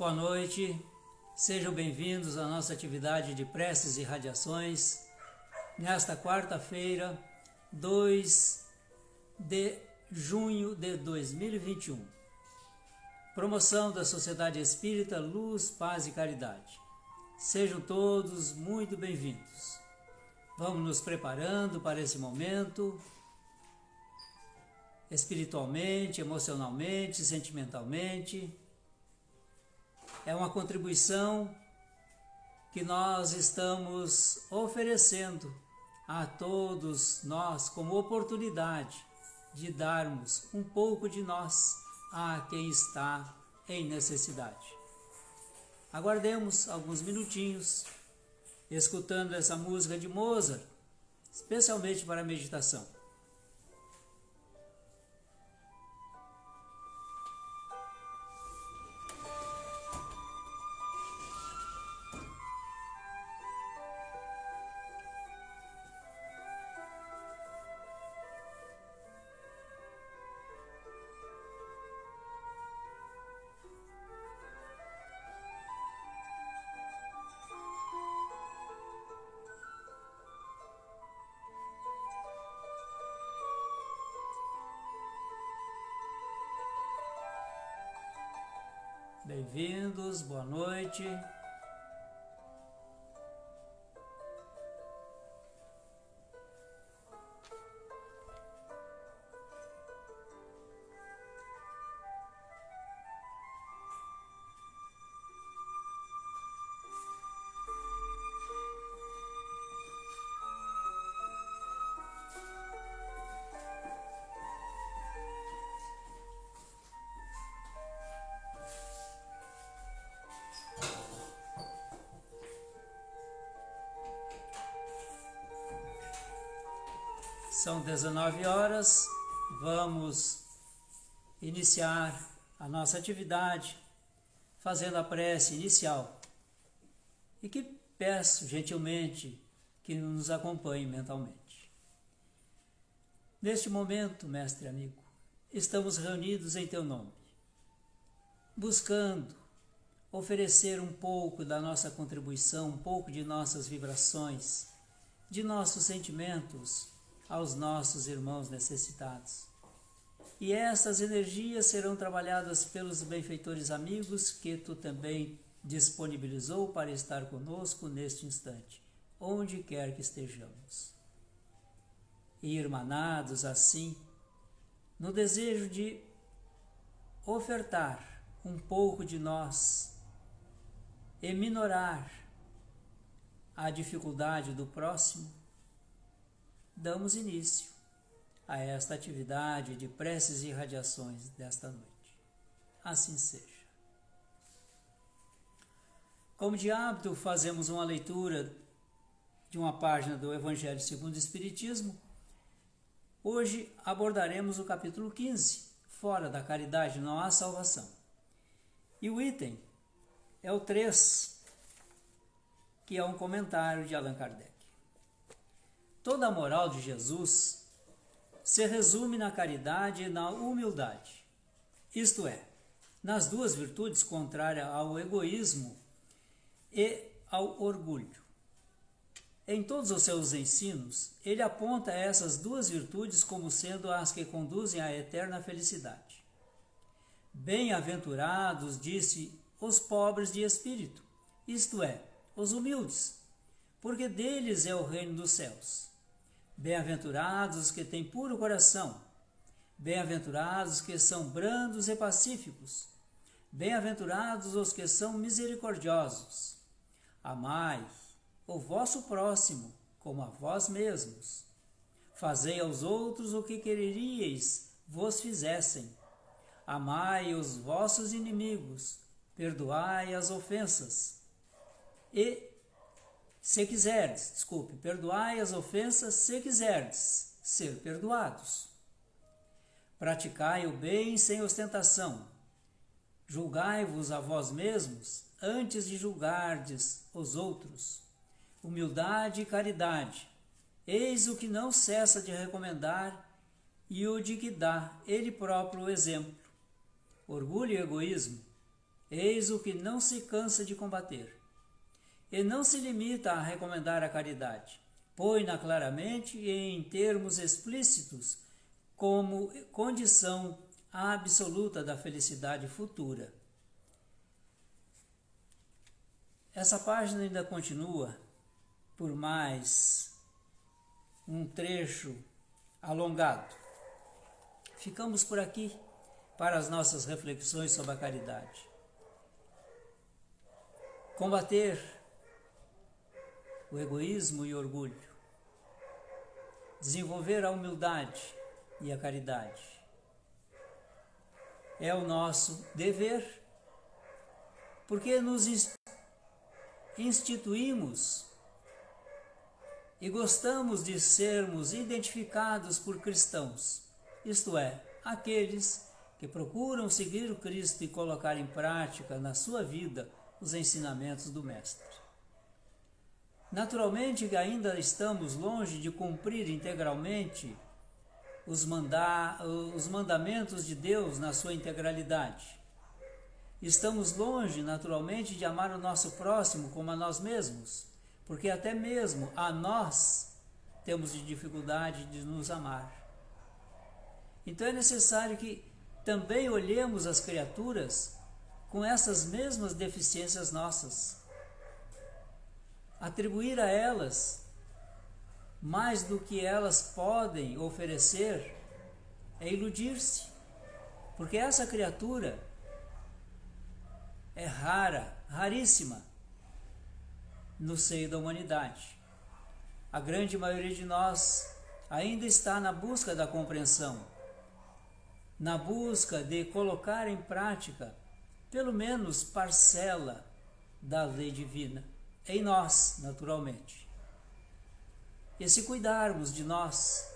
Boa noite, sejam bem-vindos à nossa atividade de preces e radiações nesta quarta-feira, 2 de junho de 2021. Promoção da Sociedade Espírita Luz, Paz e Caridade. Sejam todos muito bem-vindos. Vamos nos preparando para esse momento, espiritualmente, emocionalmente, sentimentalmente. É uma contribuição que nós estamos oferecendo a todos nós como oportunidade de darmos um pouco de nós a quem está em necessidade. Aguardemos alguns minutinhos, escutando essa música de Mozart, especialmente para a meditação. Bem-vindos, boa noite. São 19 horas, vamos iniciar a nossa atividade fazendo a prece inicial e que peço gentilmente que nos acompanhe mentalmente. Neste momento, mestre amigo, estamos reunidos em teu nome, buscando oferecer um pouco da nossa contribuição, um pouco de nossas vibrações, de nossos sentimentos, aos nossos irmãos necessitados. E essas energias serão trabalhadas pelos benfeitores amigos que tu também disponibilizou para estar conosco neste instante, onde quer que estejamos. E irmanados assim, no desejo de ofertar um pouco de nós e minorar a dificuldade do próximo, damos início a esta atividade de preces e radiações desta noite. Assim seja. Como de hábito, fazemos uma leitura de uma página do Evangelho segundo o Espiritismo. Hoje abordaremos o capítulo 15, Fora da caridade não há salvação. E o item é o 3, que é um comentário de Allan Kardec. Toda a moral de Jesus se resume na caridade e na humildade, isto é, nas duas virtudes contrárias ao egoísmo e ao orgulho. Em todos os seus ensinos, ele aponta essas duas virtudes como sendo as que conduzem à eterna felicidade. Bem-aventurados, disse, os pobres de espírito, isto é, os humildes, porque deles é o reino dos céus. Bem-aventurados os que têm puro coração, bem-aventurados os que são brandos e pacíficos, bem-aventurados os que são misericordiosos. Amai o vosso próximo como a vós mesmos. Fazei aos outros o que quereríeis vos fizessem. Amai os vossos inimigos, perdoai as ofensas. Perdoai as ofensas se quiserdes ser perdoados. Praticai o bem sem ostentação. Julgai-vos a vós mesmos antes de julgardes os outros. Humildade e caridade, eis o que não cessa de recomendar e o de que dá ele próprio o exemplo. Orgulho e egoísmo, eis o que não se cansa de combater. E não se limita a recomendar a caridade, põe-na claramente e em termos explícitos como condição absoluta da felicidade futura. Essa página ainda continua por mais um trecho alongado. Ficamos por aqui para as nossas reflexões sobre a caridade. Combater o egoísmo e o orgulho. Desenvolver a humildade e a caridade. É o nosso dever, porque nos instituímos e gostamos de sermos identificados por cristãos, isto é, aqueles que procuram seguir o Cristo e colocar em prática na sua vida os ensinamentos do Mestre. Naturalmente que ainda estamos longe de cumprir integralmente os mandamentos de Deus na sua integralidade. Estamos longe, naturalmente, de amar o nosso próximo como a nós mesmos, porque até mesmo a nós temos dificuldade de nos amar. Então é necessário que também olhemos as criaturas com essas mesmas deficiências nossas. Atribuir a elas mais do que elas podem oferecer é iludir-se, porque essa criatura é raríssima no seio da humanidade. A grande maioria de nós ainda está na busca da compreensão, na busca de colocar em prática pelo menos parcela da lei divina, em nós, naturalmente. E se cuidarmos de nós,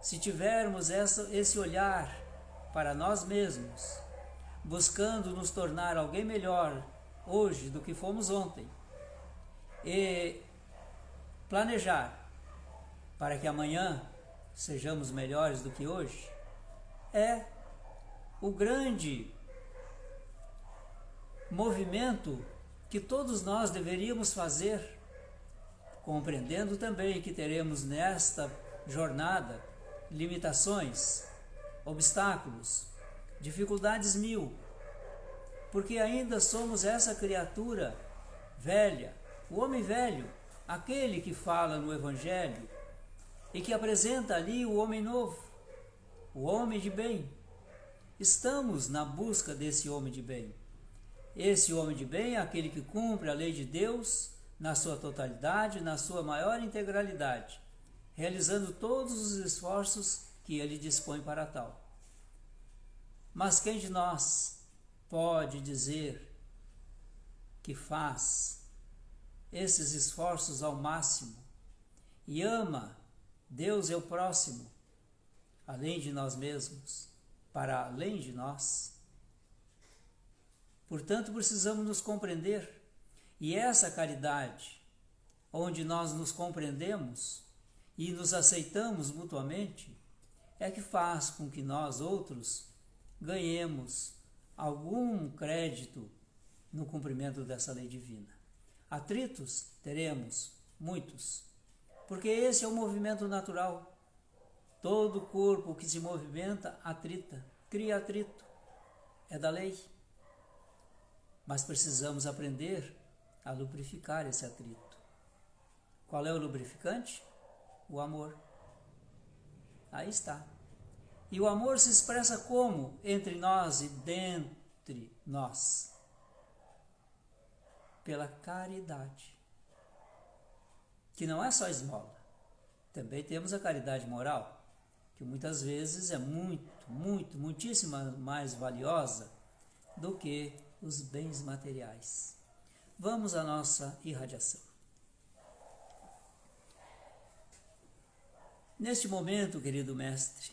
se tivermos esse olhar para nós mesmos, buscando nos tornar alguém melhor hoje do que fomos ontem, e planejar para que amanhã sejamos melhores do que hoje, é o grande movimento que todos nós deveríamos fazer, compreendendo também que teremos nesta jornada limitações, obstáculos, dificuldades mil, porque ainda somos essa criatura velha, o homem velho, aquele que fala no Evangelho e que apresenta ali o homem novo, o homem de bem. Estamos na busca desse homem de bem. Esse homem de bem é aquele que cumpre a lei de Deus na sua totalidade, na sua maior integralidade, realizando todos os esforços que ele dispõe para tal. Mas quem de nós pode dizer que faz esses esforços ao máximo e ama Deus e o próximo, além de nós mesmos, para além de nós? Portanto, precisamos nos compreender, e essa caridade, onde nós nos compreendemos e nos aceitamos mutuamente, é que faz com que nós outros ganhemos algum crédito no cumprimento dessa lei divina. Atritos teremos muitos, porque esse é o movimento natural. Todo corpo que se movimenta atrita, cria atrito, é da lei. Mas precisamos aprender a lubrificar esse atrito. Qual é o lubrificante? O amor. Aí está. E o amor se expressa como? Entre nós e dentre nós. Pela caridade. Que não é só esmola. Também temos a caridade moral, que muitas vezes é muitíssimo mais valiosa do que os bens materiais. Vamos à nossa irradiação. Neste momento, querido Mestre,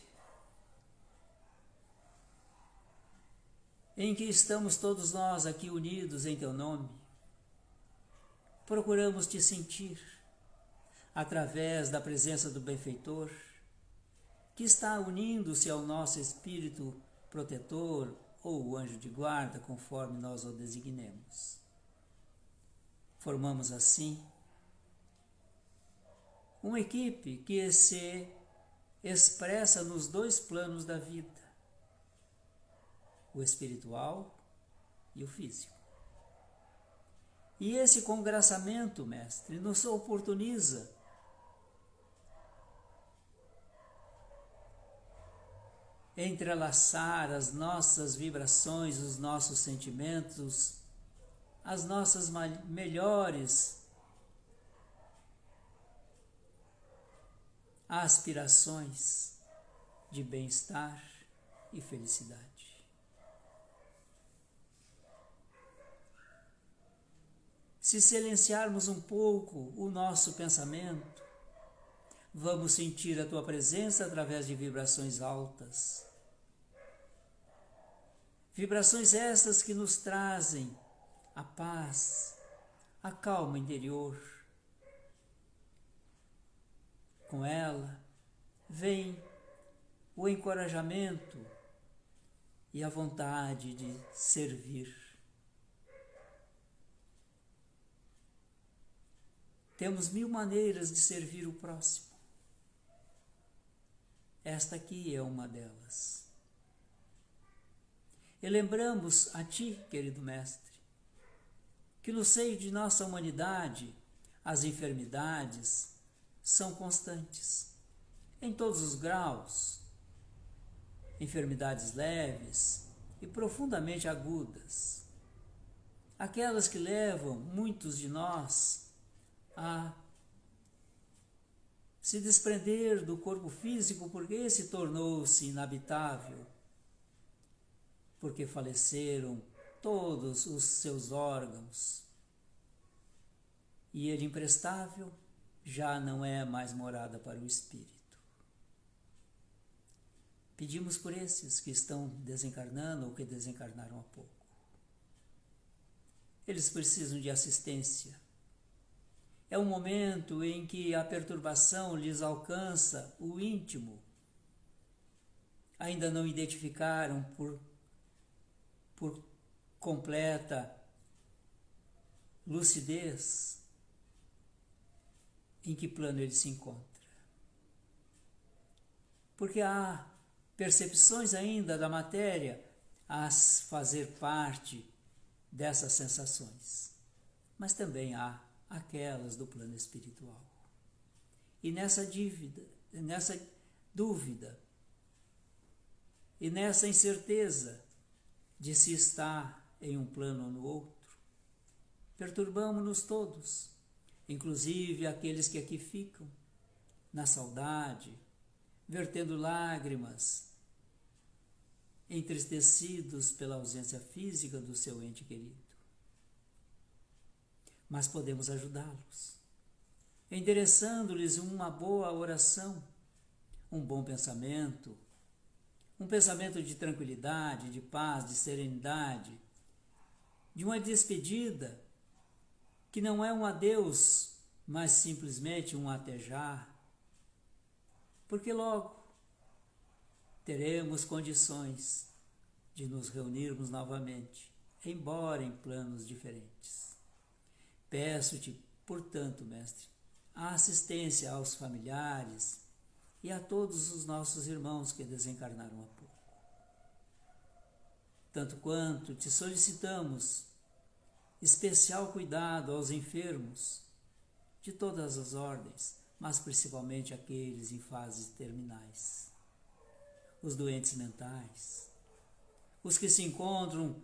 em que estamos todos nós aqui unidos em Teu nome, procuramos Te sentir através da presença do Benfeitor, que está unindo-se ao nosso espírito protetor, ou o anjo de guarda, conforme nós o designemos. Formamos assim uma equipe que se expressa nos dois planos da vida, o espiritual e o físico. E esse congraçamento, mestre, nos oportuniza entrelaçar as nossas vibrações, os nossos sentimentos, as nossas melhores aspirações de bem-estar e felicidade. Se silenciarmos um pouco o nosso pensamento, vamos sentir a tua presença através de vibrações altas. Vibrações essas que nos trazem a paz, a calma interior. Com ela vem o encorajamento e a vontade de servir. Temos 1000 maneiras de servir o próximo. Esta aqui é uma delas. E lembramos a ti, querido mestre, que no seio de nossa humanidade as enfermidades são constantes, em todos os graus, enfermidades leves e profundamente agudas, aquelas que levam muitos de nós a se desprender do corpo físico porque esse tornou-se inabitável, porque faleceram todos os seus órgãos e ele imprestável já não é mais morada para o espírito. Pedimos por esses que estão desencarnando ou que desencarnaram há pouco. Eles precisam de assistência. É um momento em que a perturbação lhes alcança o íntimo. Ainda não identificaram por completa lucidez em que plano ele se encontra. Porque há percepções ainda da matéria a fazer parte dessas sensações, mas também há aquelas do plano espiritual. E nessa dúvida e nessa incerteza de se estar em um plano ou no outro, perturbamos-nos todos, inclusive aqueles que aqui ficam, na saudade, vertendo lágrimas, entristecidos pela ausência física do seu ente querido. Mas podemos ajudá-los, endereçando-lhes uma boa oração, um bom pensamento, um pensamento de tranquilidade, de paz, de serenidade, de uma despedida que não é um adeus, mas simplesmente um até já, porque logo teremos condições de nos reunirmos novamente, embora em planos diferentes. Peço-te, portanto, mestre, a assistência aos familiares e a todos os nossos irmãos que desencarnaram há pouco. Tanto quanto te solicitamos especial cuidado aos enfermos de todas as ordens, mas principalmente aqueles em fases terminais, os doentes mentais, os que se encontram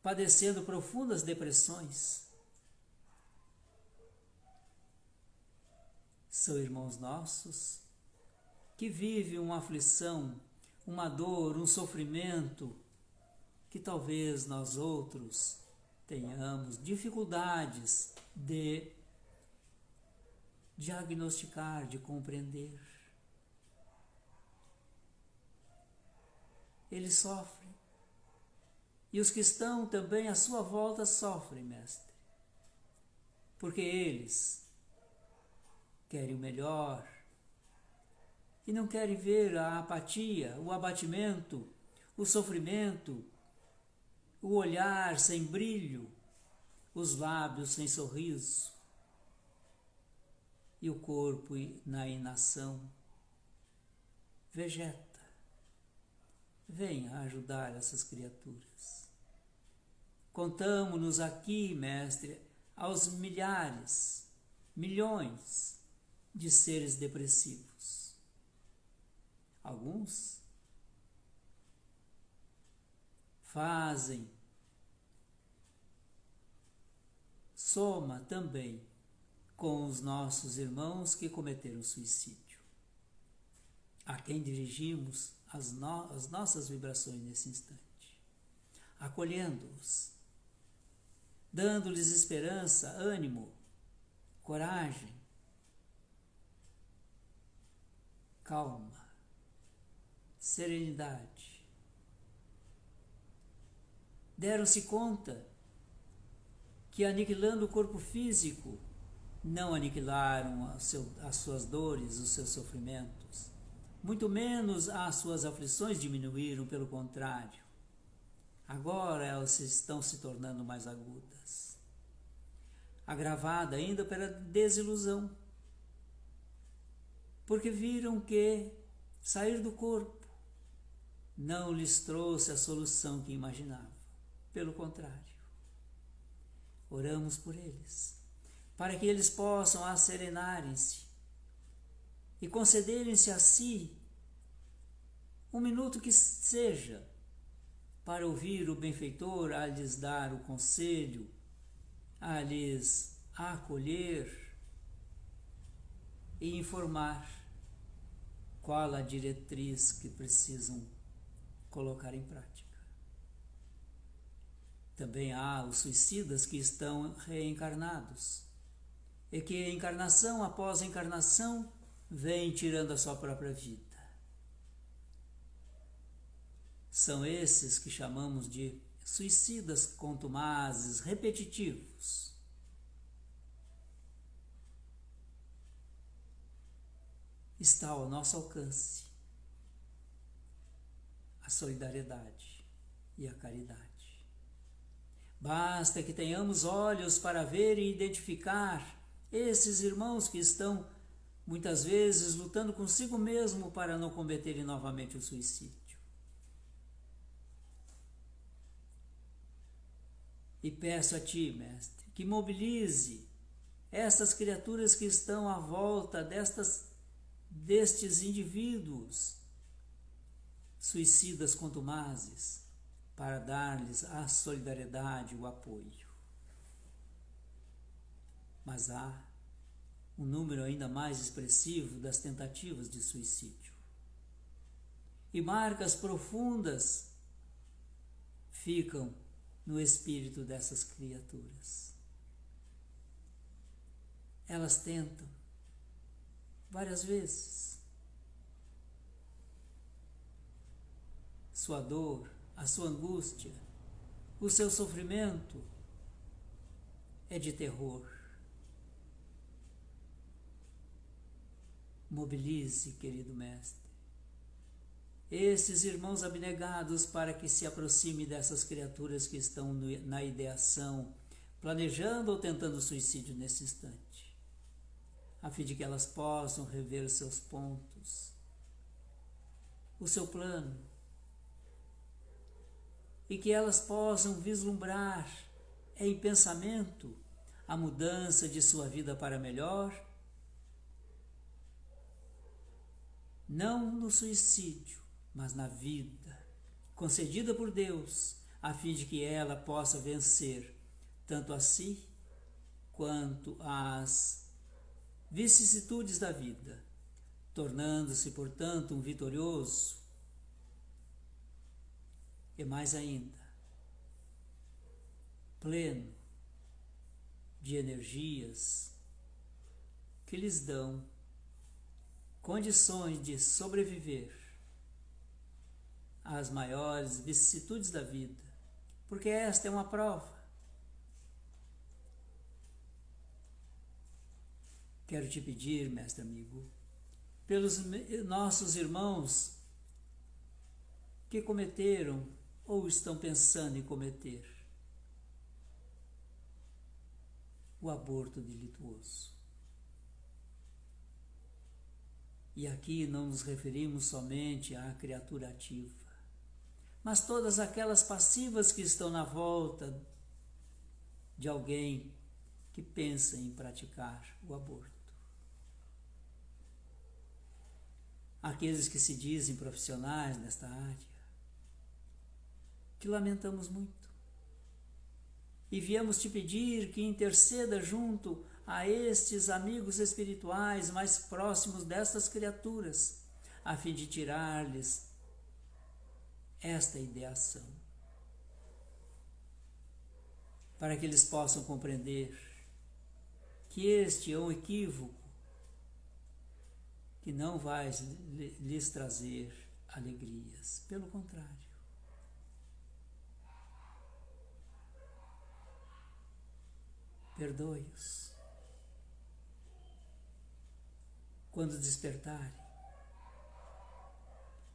padecendo profundas depressões. São irmãos nossos que vivem uma aflição, uma dor, um sofrimento que talvez nós outros tenhamos dificuldades de diagnosticar, de compreender. Eles sofrem. E os que estão também à sua volta sofrem, mestre. Porque eles querem o melhor e não querem ver a apatia, o abatimento, o sofrimento, o olhar sem brilho, os lábios sem sorriso e o corpo na inação. Vegeta. Venha ajudar essas criaturas. Contamo-nos aqui, mestre, aos milhares, milhões de seres depressivos. Alguns fazem soma também com os nossos irmãos que cometeram suicídio, a quem dirigimos as nossas vibrações nesse instante, acolhendo-os, dando-lhes esperança, ânimo, coragem, calma, serenidade. Deram-se conta que, aniquilando o corpo físico, não aniquilaram as suas dores, os seus sofrimentos. Muito menos as suas aflições diminuíram, pelo contrário. Agora elas estão se tornando mais agudas. Agravada ainda pela desilusão. Porque viram que sair do corpo não lhes trouxe a solução que imaginavam. Pelo contrário. Oramos por eles, para que eles possam asserenarem-se e concederem-se a si um minuto que seja para ouvir o benfeitor a lhes dar o conselho, a lhes acolher e informar qual a diretriz que precisam colocar em prática. Também há os suicidas que estão reencarnados e que, encarnação após encarnação, vêm tirando a sua própria vida. São esses que chamamos de suicidas contumazes, repetitivos. Está ao nosso alcance a solidariedade e a caridade. Basta que tenhamos olhos para ver e identificar esses irmãos que estão, muitas vezes, lutando consigo mesmo para não cometerem novamente o suicídio. E peço a Ti, Mestre, que mobilize estas criaturas que estão à volta destes indivíduos suicidas contumazes, para dar-lhes a solidariedade e o apoio. Mas há um número ainda mais expressivo das tentativas de suicídio. E marcas profundas ficam no espírito dessas criaturas. Elas tentam várias vezes. Sua dor, a sua angústia, o seu sofrimento é de terror. Mobilize, querido Mestre, esses irmãos abnegados para que se aproxime dessas criaturas que estão na ideação, planejando ou tentando suicídio nesse instante, a fim de que elas possam rever os seus pontos, o seu plano, e que elas possam vislumbrar em pensamento a mudança de sua vida para melhor, não no suicídio, mas na vida, concedida por Deus, a fim de que ela possa vencer tanto a si quanto as vicissitudes da vida, tornando-se, portanto, um vitorioso. E mais ainda, pleno de energias que lhes dão condições de sobreviver às maiores vicissitudes da vida, porque esta é uma prova. Quero te pedir, mestre amigo, pelos nossos irmãos que cometeram ou estão pensando em cometer o aborto delituoso. E aqui não nos referimos somente à criatura ativa, mas todas aquelas passivas que estão na volta de alguém que pensa em praticar o aborto. Aqueles que se dizem profissionais nesta área, que lamentamos muito. E viemos te pedir que interceda junto a estes amigos espirituais mais próximos destas criaturas, a fim de tirar-lhes esta ideação, para que eles possam compreender que este é um equívoco que não vai lhes trazer alegrias, pelo contrário. Perdoe-os. Quando despertarem,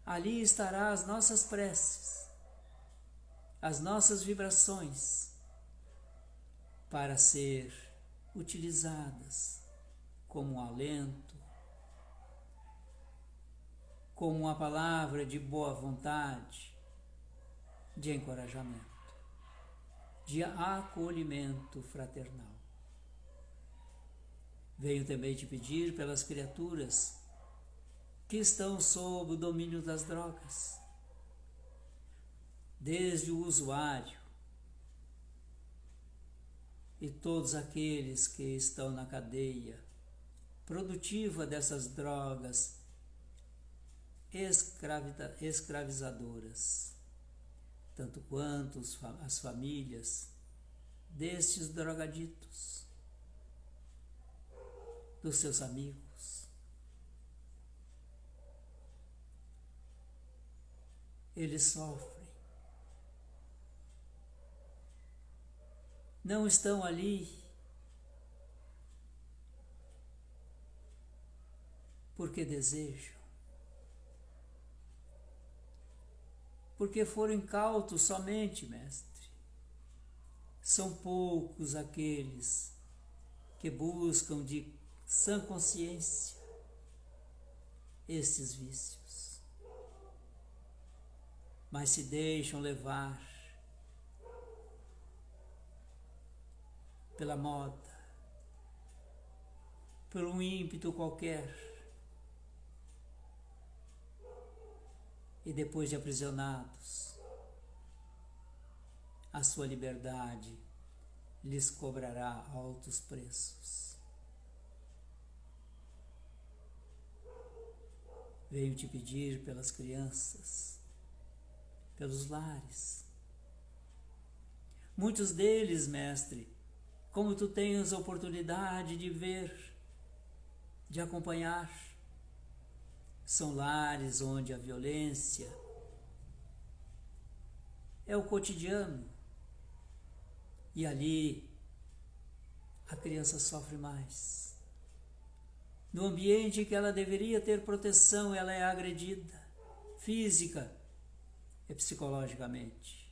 ali estará as nossas preces, as nossas vibrações, para ser utilizadas como um alento, como uma palavra de boa vontade, de encorajamento, de acolhimento fraternal. Venho também te pedir pelas criaturas que estão sob o domínio das drogas, desde o usuário e todos aqueles que estão na cadeia produtiva dessas drogas escravizadoras, tanto quanto as famílias destes drogaditos, dos seus amigos. Eles sofrem. Não estão ali porque desejam, porque foram incautos somente, mestre. São poucos aqueles que buscam de sã consciência estes vícios, mas se deixam levar pela moda, por um ímpeto qualquer, e depois de aprisionados, a sua liberdade lhes cobrará altos preços. Venho te pedir pelas crianças, pelos lares. Muitos deles, mestre, como tu tens a oportunidade de ver, de acompanhar, são lares onde a violência é o cotidiano. E ali a criança sofre mais. No ambiente em que ela deveria ter proteção, ela é agredida, física e psicologicamente.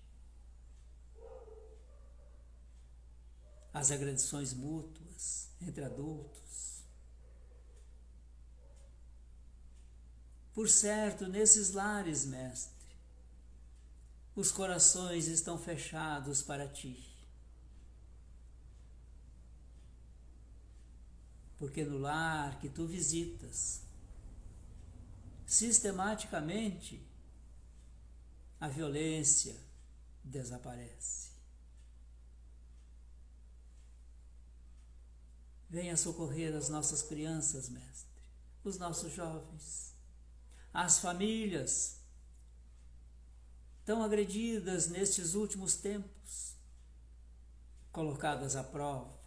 As agressões mútuas entre adultos. Por certo, nesses lares, mestre, os corações estão fechados para ti. Porque no lar que tu visitas, sistematicamente, a violência desaparece. Venha socorrer as nossas crianças, mestre, os nossos jovens, as famílias tão agredidas nestes últimos tempos, colocadas à prova.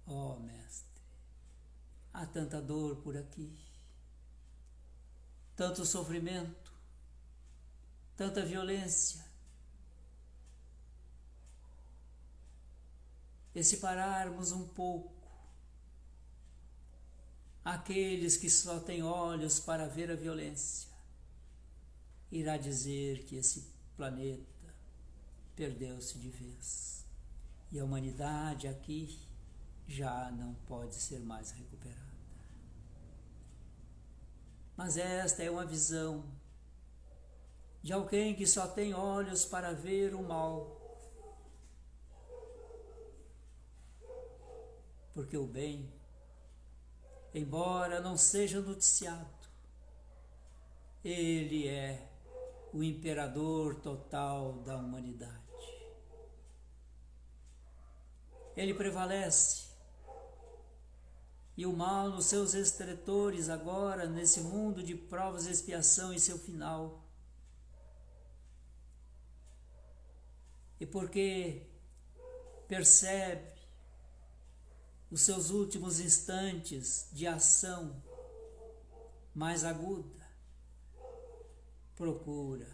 Ó, mestre, há tanta dor por aqui, tanto sofrimento, tanta violência. E se pararmos um pouco Aqueles que só têm olhos para ver a violência, irá dizer que esse planeta perdeu-se de vez e a humanidade aqui já não pode ser mais recuperada. Mas esta é uma visão de alguém que só tem olhos para ver o mal, porque o bem, embora não seja noticiado, ele é o imperador total da humanidade. Ele prevalece, e o mal nos seus estretores agora, nesse mundo de provas e expiação em seu final. E porque percebe os seus últimos instantes de ação mais aguda, procura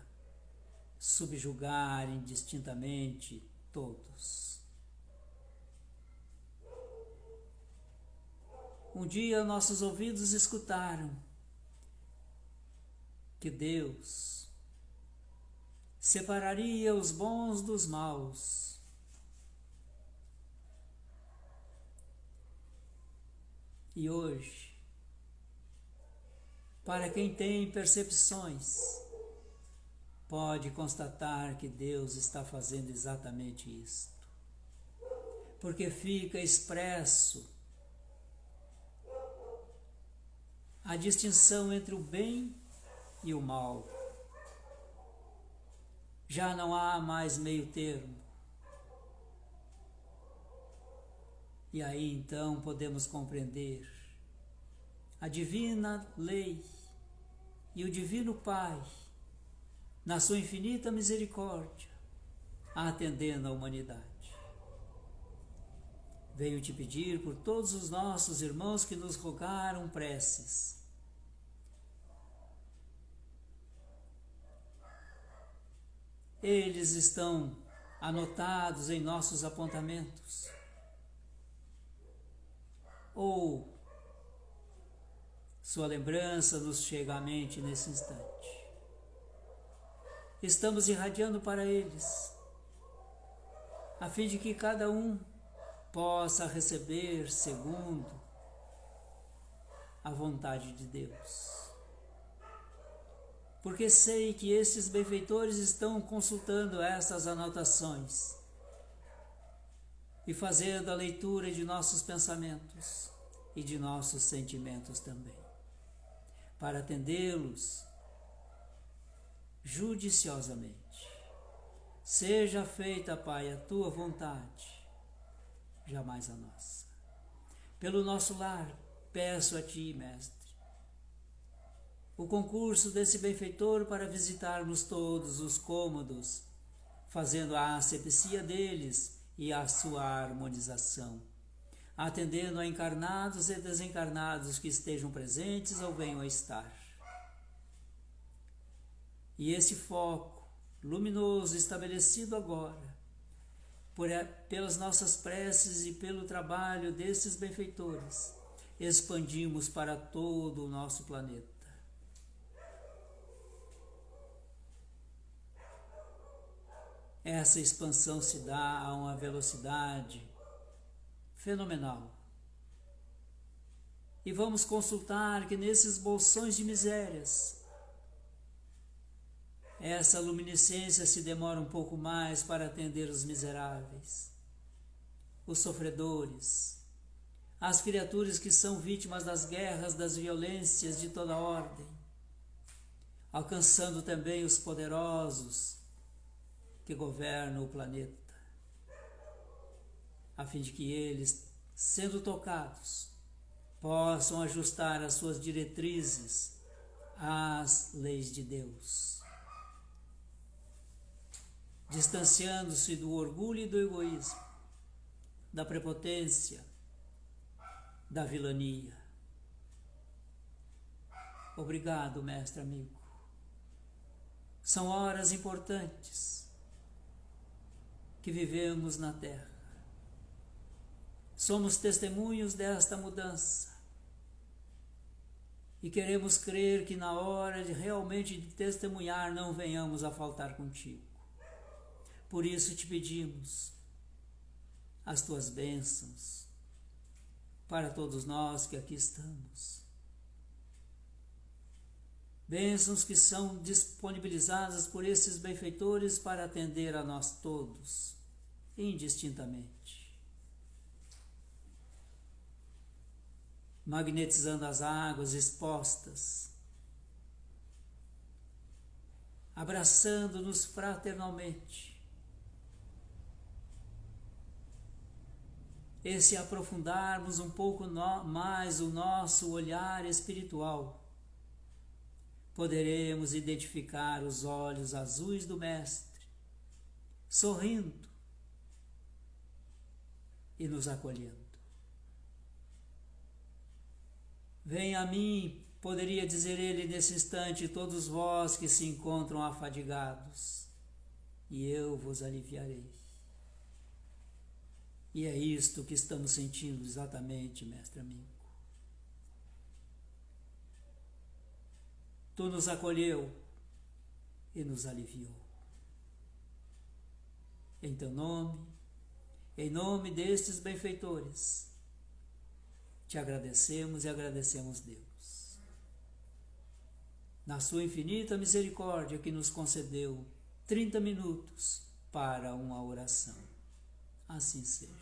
subjugar indistintamente todos. Um dia nossos ouvidos escutaram que Deus separaria os bons dos maus. E hoje, para quem tem percepções, pode constatar que Deus está fazendo exatamente isto, porque fica expresso a distinção entre o bem e o mal. Já não há mais meio termo. E aí então podemos compreender a divina lei e o divino Pai, na sua infinita misericórdia, atendendo a humanidade. Venho te pedir por todos os nossos irmãos que nos rogaram preces. Eles estão anotados em nossos apontamentos. Ou sua lembrança nos chega à mente nesse instante. Estamos irradiando para eles, a fim de que cada um possa receber segundo a vontade de Deus. Porque sei que esses benfeitores estão consultando essas anotações e fazendo a leitura de nossos pensamentos e de nossos sentimentos também, para atendê-los judiciosamente. Seja feita, Pai, a tua vontade, jamais a nossa. Pelo nosso lar, peço a ti, Mestre, o concurso desse benfeitor para visitarmos todos os cômodos, fazendo a asepsia deles e a sua harmonização, atendendo a encarnados e desencarnados que estejam presentes ou venham a estar. E esse foco luminoso estabelecido agora, pelas nossas preces e pelo trabalho desses benfeitores, expandimos para todo o nosso planeta. Essa expansão se dá a uma velocidade fenomenal. E vamos consultar que nesses bolsões de misérias, essa luminescência se demora um pouco mais para atender os miseráveis, os sofredores, as criaturas que são vítimas das guerras, das violências de toda ordem, alcançando também os poderosos que governam o planeta, a fim de que eles, sendo tocados, possam ajustar as suas diretrizes às leis de Deus, distanciando-se do orgulho e do egoísmo, da prepotência, da vilania. Obrigado, mestre amigo. São horas importantes que vivemos na Terra. Somos testemunhos desta mudança e queremos crer que na hora de realmente de testemunhar não venhamos a faltar contigo. Por isso te pedimos as tuas bênçãos para todos nós que aqui estamos. Bênçãos que são disponibilizadas por esses benfeitores para atender a nós todos, indistintamente. Magnetizando as águas expostas, abraçando-nos fraternalmente. E se aprofundarmos um pouco mais o nosso olhar espiritual, poderemos identificar os olhos azuis do Mestre, sorrindo e nos acolhendo. Venha a mim, poderia dizer ele nesse instante, todos vós que se encontram afadigados, e eu vos aliviarei. E é isto que estamos sentindo exatamente, mestre amigo. Tu nos acolheu e nos aliviou. Em teu nome, em nome destes benfeitores, te agradecemos e agradecemos, Deus, na sua infinita misericórdia que nos concedeu 30 minutos para uma oração. Assim seja.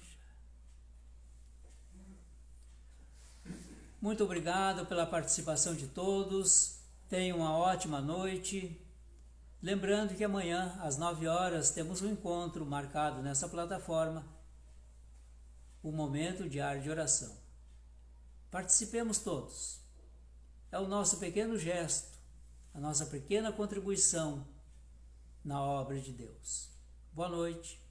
Muito obrigado pela participação de todos. Tenham uma ótima noite. Lembrando que amanhã, às 9 horas, temos um encontro marcado nessa plataforma, o Momento Diário de Oração. Participemos todos. É o nosso pequeno gesto, a nossa pequena contribuição na obra de Deus. Boa noite.